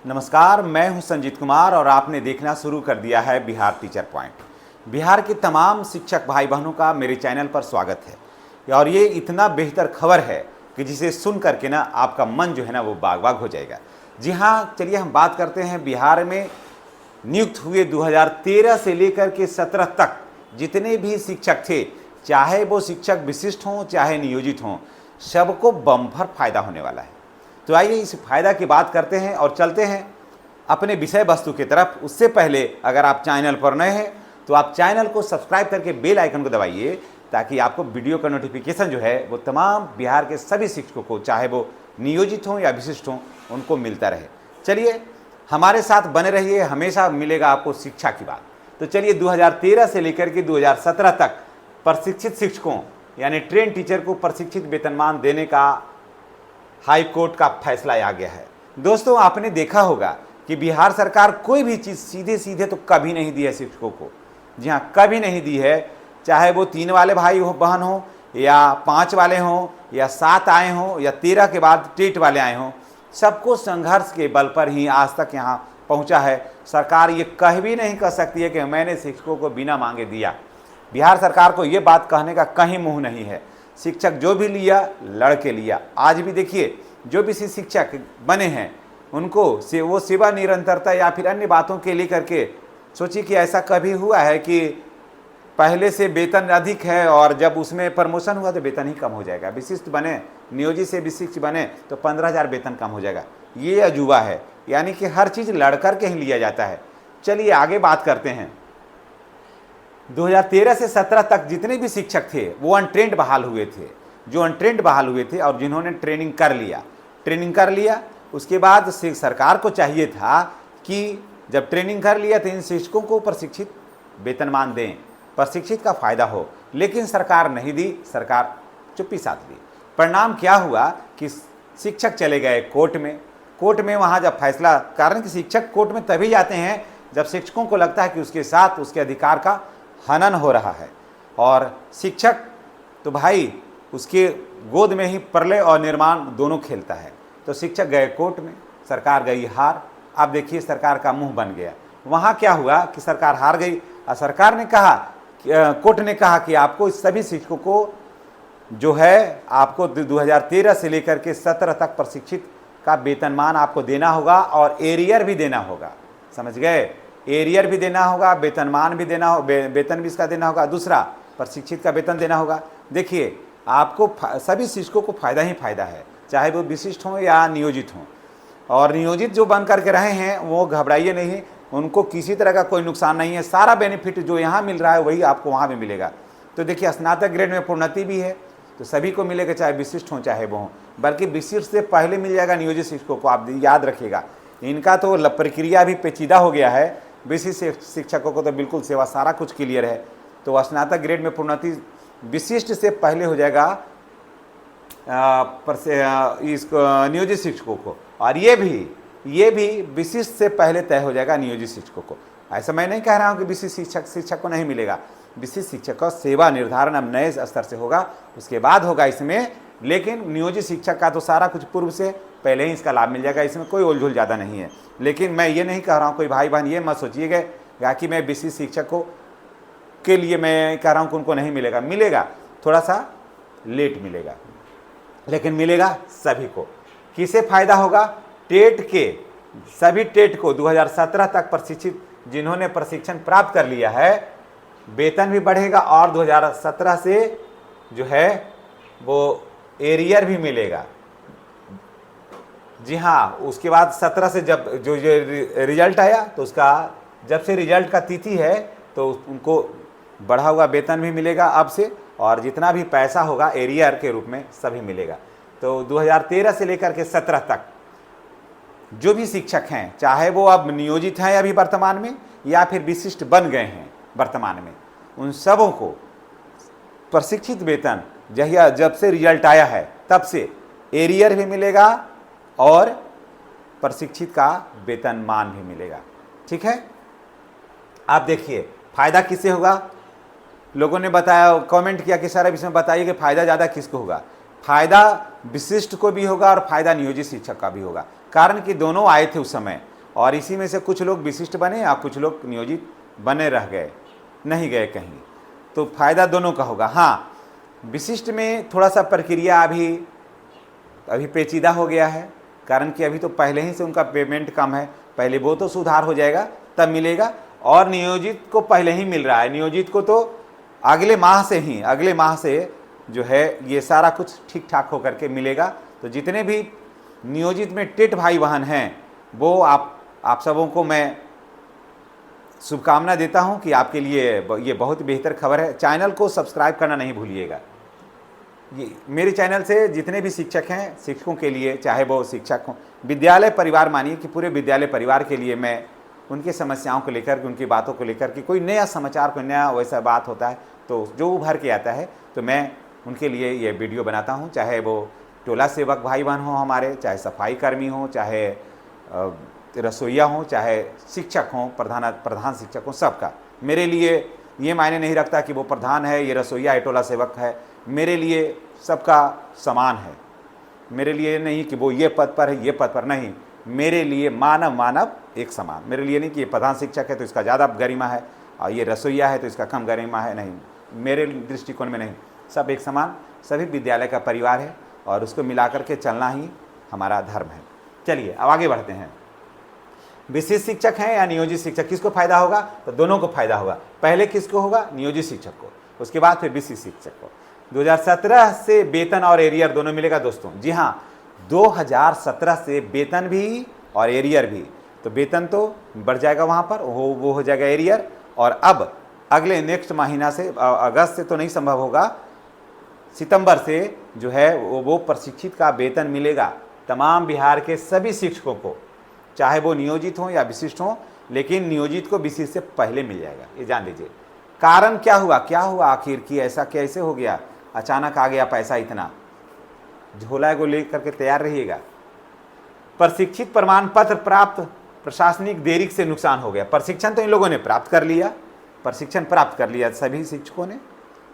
नमस्कार, मैं हूं संजीत कुमार और आपने देखना शुरू कर दिया है बिहार टीचर पॉइंट। बिहार के तमाम शिक्षक भाई बहनों का मेरे चैनल पर स्वागत है और ये इतना बेहतर खबर है कि जिसे सुन करके ना आपका मन जो है ना वो बाग बाग हो जाएगा। जी हाँ, चलिए हम बात करते हैं बिहार में नियुक्त हुए 2013 से लेकर के 17 तक जितने भी शिक्षक थे, चाहे वो शिक्षक विशिष्ट हों चाहे नियोजित हों, सबको बम्पर फायदा होने वाला है। तो आइए इस फायदा की बात करते हैं और चलते हैं अपने विषय वस्तु की तरफ। उससे पहले अगर आप चैनल पर नए हैं तो आप चैनल को सब्सक्राइब करके बेल आइकन को दबाइए ताकि आपको वीडियो का नोटिफिकेशन जो है वो तमाम बिहार के सभी शिक्षकों को, चाहे वो नियोजित हों या विशिष्ट हों, उनको मिलता रहे। चलिए हमारे साथ बने रहिए, हमेशा मिलेगा आपको शिक्षा की बात। तो चलिए 2013 से लेकर के 2017 तक प्रशिक्षित शिक्षकों यानी ट्रेन टीचर को प्रशिक्षित वेतनमान देने का हाई कोर्ट का फैसला आ गया है। दोस्तों, आपने देखा होगा कि बिहार सरकार कोई भी चीज़ सीधे सीधे तो कभी नहीं दी है शिक्षकों को। जी हाँ, कभी नहीं दी है, चाहे वो 3 वाले भाई हो बहन हो या 5 वाले हों या 7 आए हों या 13 के बाद टेट वाले आए हों, सबको संघर्ष के बल पर ही आज तक यहाँ पहुँचा है। सरकार ये कह भी नहीं कर सकती है कि मैंने शिक्षकों को बिना मांगे दिया। बिहार सरकार को ये बात कहने का कहीं मुँह नहीं है। शिक्षक जो भी लिया लड़के लिया। आज भी देखिए जो भी शिक्षक बने हैं उनको वो सेवा निरंतरता या फिर अन्य बातों के लेकर के सोचिए कि ऐसा कभी हुआ है कि पहले से वेतन अधिक है और जब उसमें प्रमोशन हुआ तो वेतन ही कम हो जाएगा। विशिष्ट बने, नियोजित से विशिष्ट बने तो 15,000 वेतन कम हो जाएगा। ये अजूबा है, यानी कि हर चीज़ लड़कर के ही लिया जाता है। चलिए आगे बात करते हैं। 2013 से 17 तक जितने भी शिक्षक थे वो अनट्रेंड बहाल हुए थे। जो अनट्रेंड बहाल हुए थे और जिन्होंने ट्रेनिंग कर लिया, उसके बाद सरकार को चाहिए था कि जब ट्रेनिंग कर लिया तो इन शिक्षकों को प्रशिक्षित वेतनमान दें, प्रशिक्षित का फायदा हो, लेकिन सरकार नहीं दी। सरकार चुप्पी साध ली। परिणाम क्या हुआ कि शिक्षक चले गए कोर्ट में वहाँ जब फैसला, कारण कि शिक्षक कोर्ट में तभी जाते हैं जब शिक्षकों को लगता है कि उसके साथ उसके अधिकार का हनन हो रहा है। और शिक्षक तो भाई उसके गोद में ही प्रलय और निर्माण दोनों खेलता है। तो शिक्षक गए कोर्ट में, सरकार गई हार। अब देखिए सरकार का मुंह बन गया। वहाँ क्या हुआ कि सरकार हार गई और सरकार ने कहा, कोर्ट ने कहा कि आपको इस सभी शिक्षकों को जो है आपको 2013 से लेकर के 17 तक प्रशिक्षित का वेतनमान आपको देना होगा और एरियर भी देना होगा। समझ गए? एरियर भी देना होगा, वेतनमान भी देना हो, वेतन भी इसका देना होगा, दूसरा प्रशिक्षित का वेतन देना होगा। देखिए आपको सभी शिक्षकों को फायदा ही फायदा है, चाहे वो विशिष्ट हों या नियोजित हों। और नियोजित जो बन करके रहे हैं वो घबराइए नहीं, उनको किसी तरह का कोई नुकसान नहीं है। सारा बेनिफिट जो यहाँ मिल रहा है वही आपको वहाँ भी मिलेगा। तो देखिए स्नातक ग्रेड में प्रोन्नति भी है तो सभी को मिलेगा, चाहे विशिष्ट हों चाहे वो हों। बल्कि विशिष्ट से पहले मिल जाएगा नियोजित शिक्षकों को। आप याद रखिएगा, इनका तो प्रक्रिया भी पेचीदा हो गया है। विशिष्ट शिक्षकों को तो बिल्कुल सेवा सारा कुछ क्लियर है। तो स्नातक ग्रेड में प्रोन्नति विशिष्ट से पहले हो जाएगा इसको नियोजित शिक्षकों को, और ये भी विशिष्ट से पहले तय हो जाएगा नियोजित शिक्षकों को। ऐसा मैं नहीं कह रहा हूँ कि विशिष्ट शिक्षक को नहीं मिलेगा। विशिष्ट शिक्षक का सेवा निर्धारण अब नए स्तर से होगा, उसके बाद होगा इसमें। लेकिन नियोजित शिक्षक का तो सारा कुछ पूर्व से पहले ही इसका लाभ मिल जाएगा, इसमें कोई उलझुल ज़्यादा नहीं है। लेकिन मैं ये नहीं कह रहा हूँ, कोई भाई बहन ये मत सोचिएगा कि मैं विशिष्ट शिक्षकों के लिए मैं कह रहा हूँ कि उनको नहीं मिलेगा। मिलेगा, थोड़ा सा लेट मिलेगा, लेकिन मिलेगा सभी को। किसे फायदा होगा? टेट के सभी टेट को 2017 तक प्रशिक्षित जिन्होंने प्रशिक्षण प्राप्त कर लिया है, वेतन भी बढ़ेगा और 2017 से जो है वो एरियर भी मिलेगा। जी हाँ, उसके बाद 17 से जब जो रिजल्ट आया तो उसका जब से रिजल्ट का तिथि है तो उनको बढ़ा हुआ वेतन भी मिलेगा अब से, और जितना भी पैसा होगा एरियर के रूप में सभी मिलेगा। तो 2013 से लेकर के 17 तक जो भी शिक्षक हैं, चाहे वो अब नियोजित हैं अभी वर्तमान में या फिर विशिष्ट बन गए हैं वर्तमान में, उन सबों को प्रशिक्षित वेतन जब से रिजल्ट आया है तब से एरियर भी मिलेगा और प्रशिक्षित का वेतनमान भी मिलेगा। ठीक है, आप देखिए फायदा किससे होगा। लोगों ने बताया, कमेंट किया कि सर अब इसमें बताइए कि फायदा ज़्यादा किसको होगा। फायदा विशिष्ट को भी होगा और फायदा नियोजित शिक्षक का भी होगा, कारण कि दोनों आए थे उस समय। और इसी में से कुछ लोग विशिष्ट बने और कुछ लोग नियोजित बने रह गए, नहीं गए कहीं। तो फायदा दोनों का होगा। हाँ, विशिष्ट में थोड़ा सा प्रक्रिया अभी पेचीदा हो गया है, कारण कि अभी तो पहले ही से उनका पेमेंट कम है, पहले वो तो सुधार हो जाएगा तब मिलेगा। और नियोजित को पहले ही मिल रहा है, नियोजित को तो अगले माह से जो है ये सारा कुछ ठीक ठाक होकर के मिलेगा। तो जितने भी नियोजित में टेट भाई बहन हैं, वो आप सबों को मैं शुभकामना देता हूं कि आपके लिए ये बहुत बेहतर खबर है। चैनल को सब्सक्राइब करना नहीं भूलिएगा। ये मेरे चैनल से जितने भी शिक्षक हैं, शिक्षकों के लिए, चाहे वो शिक्षक हों, विद्यालय परिवार, मानिए कि पूरे विद्यालय परिवार के लिए मैं उनकी समस्याओं को लेकर के, उनकी बातों को लेकर के, कोई नया समाचार, कोई नया वैसा बात होता है तो जो उभर के आता है तो मैं उनके लिए ये वीडियो बनाता हूँ। चाहे वो टोला सेवक भाई बहन हों हमारे, चाहे सफाई कर्मी हों, चाहे रसोईया हों, चाहे शिक्षक हों, प्रधान शिक्षक हों, सबका। मेरे लिए ये मायने नहीं रखता कि वो प्रधान है, ये रसोईया है, टोला सेवक है। मेरे लिए सबका समान है। मेरे लिए नहीं कि वो ये पद पर है, ये पद पर नहीं। मेरे लिए मानव एक समान। मेरे लिए नहीं कि ये प्रधान शिक्षक है तो इसका ज़्यादा गरिमा है और ये रसोईया है तो इसका कम गरिमा है, नहीं। मेरे दृष्टिकोण में नहीं, सब एक समान, सभी विद्यालय का परिवार है और उसको मिलाकर के चलना ही हमारा धर्म है। चलिए अब आगे बढ़ते हैं। विशिष्ट शिक्षक हैं या नियोजित शिक्षक, किसको फायदा होगा? तो दोनों को फायदा होगा। पहले किसको होगा? नियोजित शिक्षक को, उसके बाद फिर विशिष्ट शिक्षक को। 2017 से वेतन और एरियर दोनों मिलेगा दोस्तों। जी हाँ, 2017 से वेतन भी और एरियर भी। तो वेतन तो बढ़ जाएगा वहाँ पर, वो हो जाएगा एरियर। और अब अगले नेक्स्ट महीना से, अगस्त से तो नहीं संभव होगा, सितंबर से जो है वो प्रशिक्षित का वेतन मिलेगा तमाम बिहार के सभी शिक्षकों को, चाहे वो नियोजित हों या विशिष्ट हों। लेकिन नियोजित को विशिष्ट से पहले मिल जाएगा, ये जान लीजिए। कारण क्या हुआ आखिर कि ऐसा कैसे हो गया? अचानक आ गया पैसा इतना। झोला को लेकर के तैयार रहिएगा। प्रशिक्षित प्रमाण पत्र प्राप्त, प्रशासनिक देरी से नुकसान हो गया। प्रशिक्षण तो इन लोगों ने प्राप्त कर लिया, प्रशिक्षण प्राप्त कर लिया सभी शिक्षकों ने,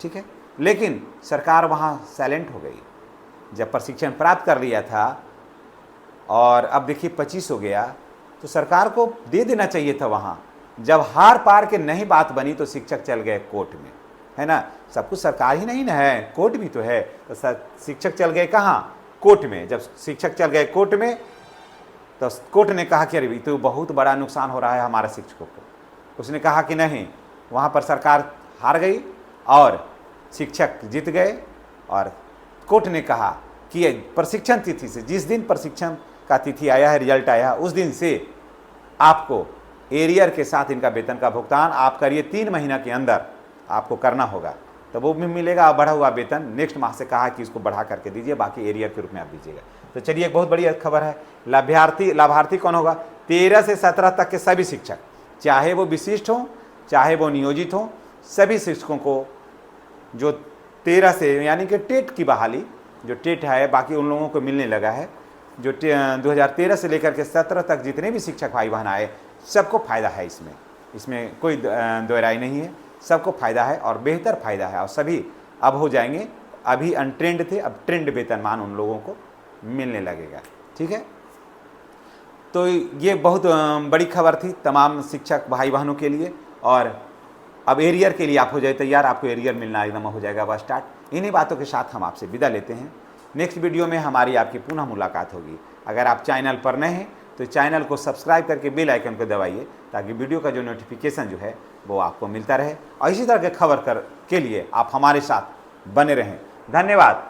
ठीक है, लेकिन सरकार वहाँ साइलेंट हो गई। जब प्रशिक्षण प्राप्त कर लिया था और अब देखिए 25 हो गया, तो सरकार को दे देना चाहिए था वहाँ। जब हार पार के नहीं बात बनी तो शिक्षक चल गए कोर्ट में, है ना। सब कुछ सरकार ही नहीं ना है, कोर्ट भी तो है। तो शिक्षक चल गए कहाँ? कोर्ट में। जब शिक्षक चल गए कोर्ट में तो कोर्ट ने कहा कि अरे तो बहुत बड़ा नुकसान हो रहा है हमारे शिक्षकों को। उसने कहा कि नहीं, वहाँ पर सरकार हार गई और शिक्षक जीत गए। और कोर्ट ने कहा कि प्रशिक्षण तिथि से, जिस दिन प्रशिक्षण का तिथि आया है, रिजल्ट आया है, उस दिन से आपको एरियर के साथ इनका वेतन का भुगतान आप करिए, 3 महीना के अंदर आपको करना होगा, तो वो भी मिलेगा बढ़ा हुआ वेतन। नेक्स्ट माह से कहा कि इसको बढ़ा करके दीजिए, बाकी एरियर के रूप में आप दीजिएगा। तो चलिए, एक बहुत बड़ी खबर है। लाभार्थी कौन होगा? 13 से 17 तक के सभी शिक्षक, चाहे वो विशिष्ट हों चाहे वो नियोजित हों, सभी शिक्षकों को जो 13 से, यानी कि टेट की बहाली, जो टेट है बाकी उन लोगों को मिलने लगा है, जो 2013 से लेकर के 17 तक जितने भी शिक्षक भाई बहन आए, सबको फ़ायदा है। इसमें कोई दो राय नहीं है, सबको फ़ायदा है और बेहतर फ़ायदा है। और सभी अब हो जाएंगे, अभी अनट्रेंड थे, अब ट्रेंड वेतनमान उन लोगों को मिलने लगेगा, ठीक है। तो ये बहुत बड़ी खबर थी तमाम शिक्षक भाई बहनों के लिए। और अब एरियर के लिए आप हो जाए तैयार, आपको एरियर मिलना एकदम हो जाएगा वह स्टार्ट। इन्हीं बातों के साथ हम आपसे विदा लेते हैं। नेक्स्ट वीडियो में हमारी आपकी पुनः मुलाकात होगी। अगर आप चैनल पर नए हैं तो चैनल को सब्सक्राइब करके बेल आइकन को दबाइए, ताकि वीडियो का जो नोटिफिकेशन जो है वो आपको मिलता रहे। और इसी तरह के खबर के लिए आप हमारे साथ बने रहें। धन्यवाद।